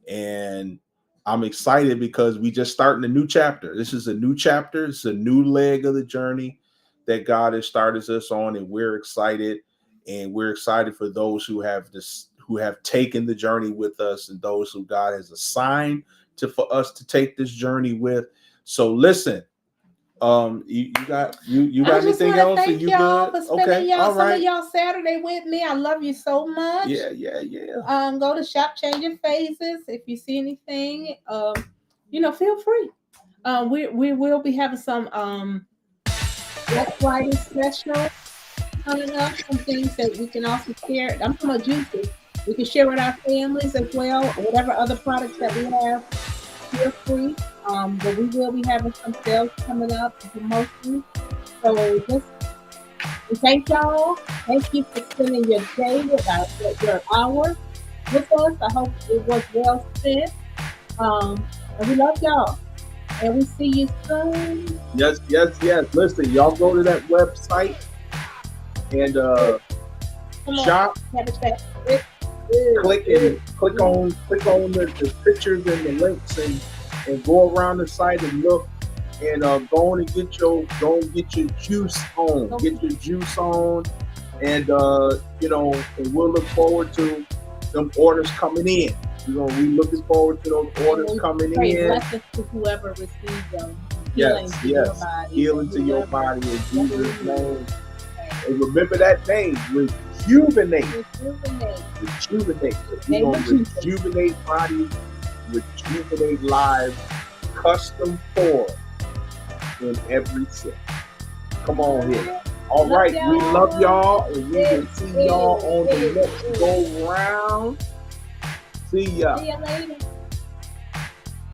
And I'm excited because we just starting a new chapter. This is a new chapter. It's a new leg of the journey that God has started us on, and we're excited. And we're excited for those who have taken the journey with us, and those who God has assigned for us to take this journey with. So listen, you got anything else? Thank you y'all good? for spending All right. some of y'all Saturday with me. I love you so much. Yeah. Go to Shop Changing Phases. If you see anything, feel free. We will be having some Black Friday special coming up. Some things that we can also share. I'm talking about juices. We can share with our families as well. Whatever other products that we have, feel free. But we will be having some sales coming up, promotions. So just thank y'all. Thank you for spending your day with us, your hour with us. I hope it was well spent. And we love y'all. And we see you soon. Yes. Listen, y'all go to that website and shop. Click on the pictures and the links and go around the site and look and go on and get your juice on. Get your juice on, and and we'll look forward to them orders coming in. We looking forward to those orders coming in. Blessings to whoever receives them. Yes. Healing to your body in Jesus' name. And remember that name, rejuvenate. Rejuvenate. We're going to rejuvenate bodies, rejuvenate lives, custom formed in every city. Come on here. All right, we love y'all, and we will see y'all on the next go round. See ya. See ya later.